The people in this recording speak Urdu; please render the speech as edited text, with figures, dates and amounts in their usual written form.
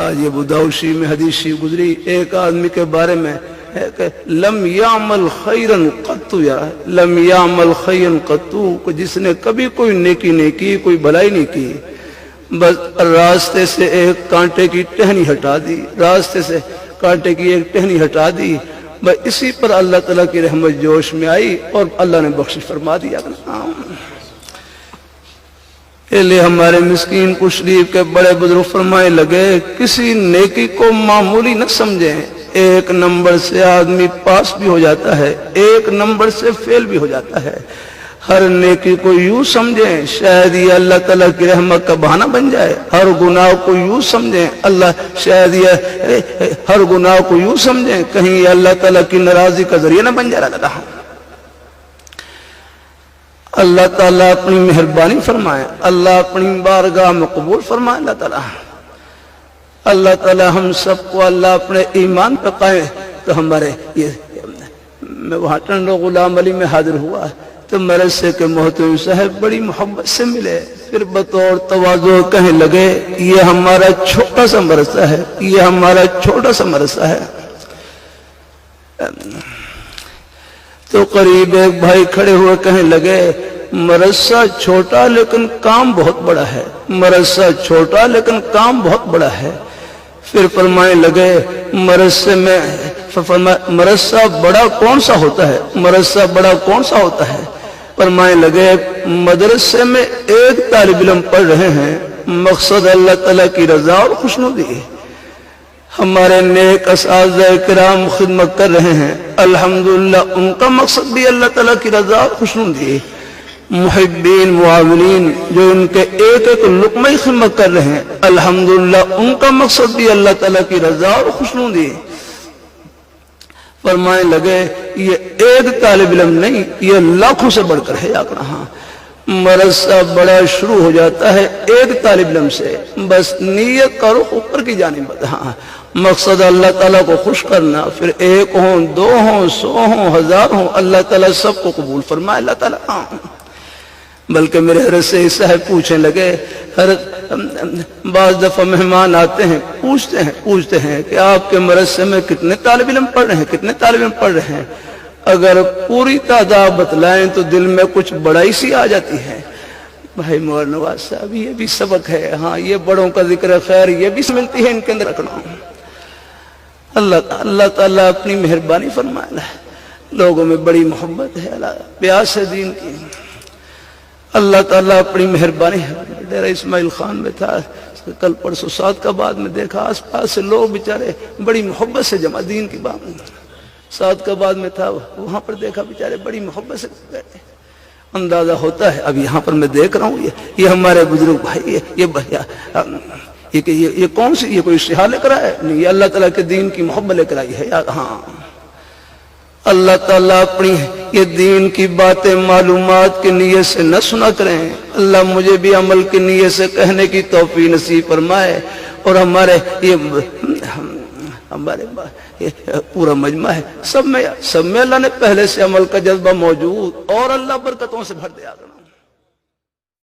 آج ابو داؤد شریف میں حدیث شریف گزری ایک آدمی کے بارے میں ہے کہ لم یعمل خیرن قطو، یا لم یعمل خیرن قطو، جس نے کبھی کوئی نیکی نہیں کی، کوئی بھلائی نہیں کی، بس راستے سے ایک کانٹے کی ٹہنی ہٹا دی، راستے سے کانٹے کی ایک ٹہنی ہٹا دی، بس اسی پر اللہ تعالیٰ کی رحمت جوش میں آئی اور اللہ نے بخشش فرما دیا۔ اس لیے ہمارے مسکین کو شریف کے بڑے بزرگ فرمائے لگے کسی نیکی کو معمولی نہ سمجھیں، ایک نمبر سے آدمی پاس بھی ہو جاتا ہے، ایک نمبر سے فیل بھی ہو جاتا ہے۔ ہر نیکی کو یوں سمجھیں شاید یہ اللہ تعالیٰ کی رحمت کا بہانہ بن جائے، ہر گناہ کو یوں سمجھیں شاید یہ ہر گناہ کو یوں سمجھیں کہیں یہ اللہ تعالیٰ کی ناراضی کا ذریعہ نہ بن جائے۔ اللہ تعالیٰ اپنی مہربانی فرمائے، اللہ اپنی بارگاہ میں قبول فرمائے۔ اللہ تعالیٰ ہم سب کو اللہ اپنے ایمان پہ قائم، تو ہمارے میں وہاں ٹنڈو غلام علی میں حاضر ہوا تو مرثے کے محتوی صاحب بڑی محبت سے ملے، پھر بطور تواضع کہنے لگے یہ ہمارا چھوٹا سا مرثہ ہے، یہ ہمارا چھوٹا سا مرثہ ہے۔ تو قریب ایک بھائی کھڑے ہوئے کہنے لگے مرثہ چھوٹا لیکن کام بہت بڑا ہے، مرثہ چھوٹا لیکن کام بہت بڑا ہے۔ پھر فرمانے لگے مرثہ بڑا کون سا ہوتا ہے، مرثہ بڑا کون سا ہوتا ہے؟ فرمانے لگے مدرسے میں ایک طالب علم پڑھ رہے ہیں، مقصد اللہ تعالیٰ کی رضا اور خوشنودی، ہمارے نیک اساتذہ کرام خدمت کر رہے ہیں، الحمدللہ ان کا مقصد بھی اللہ تعالیٰ کی رضا اور خوشنودی، محبین معاونین جو ان کے ایک ایک لقمہ خدمت کر رہے ہیں، الحمدللہ ان کا مقصد بھی اللہ تعالیٰ کی رضا اور خوشنودی۔ فرمانے لگے یہ ایک طالب علم نہیں، یہ لاکھوں سے بڑھ کر ہے۔ مرثہ بڑا شروع ہو جاتا ہے ایک طالب علم سے، بس نیت کا رخ اوپر کی جانب، مقصد اللہ تعالیٰ کو خوش کرنا، پھر ایک ہوں، دو ہوں، 100 ہوں، 1000 ہوں، اللہ تعالیٰ سب کو قبول فرمائے۔ اللہ تعالیٰ بلکہ میرے حضرت سے صاحب پوچھنے لگے، بعض دفعہ مہمان آتے ہیں پوچھتے ہیں کہ آپ کے مرثے میں کتنے طالب علم پڑھ رہے ہیں، کتنے طالب علم پڑھ رہے ہیں؟ اگر پوری تعداد بتلائیں تو دل میں کچھ بڑائی سی آ جاتی ہے۔ بھائی مور نواز صاحب یہ بھی سبق ہے، ہاں یہ بڑوں کا ذکر خیر یہ بھی ملتی ہے، ان کے اندر رکھنا۔ اللہ تعالیٰ اپنی مہربانی فرمائے، لوگوں میں بڑی محبت ہے، پیاس ہے دین کی، اللہ تعالیٰ اپنی مہربانی ہے۔ ڈیرہ اسماعیل خان میں تھا، کل پرسوں صادقآباد میں دیکھا، آس پاس سے لوگ بیچارے بڑی محبت سے جمع، دین کی بات، صادقآباد میں تھا، وہاں پر دیکھا بیچارے بڑی محبت سے بیٹھے، اندازہ ہوتا ہے۔ اب یہاں پر میں دیکھ رہا ہوں یہ ہمارے بزرگ بھائی، یہ کون سی، یہ کوئی اشتہار لے کر آئے نہیں، یہ اللہ تعالیٰ کے دین کی محبت لے کر آئی ہے یار۔ ہاں اللہ تعالیٰ اپنی یہ دین کی باتیں معلومات کی نیت سے نہ سنا کریں، اللہ مجھے بھی عمل کی نیت سے کہنے کی توفیق نصیب فرمائے، اور ہمارے پورا مجمع ہے، سب میں اللہ نے پہلے سے عمل کا جذبہ موجود، اور اللہ برکتوں سے بھر دیا۔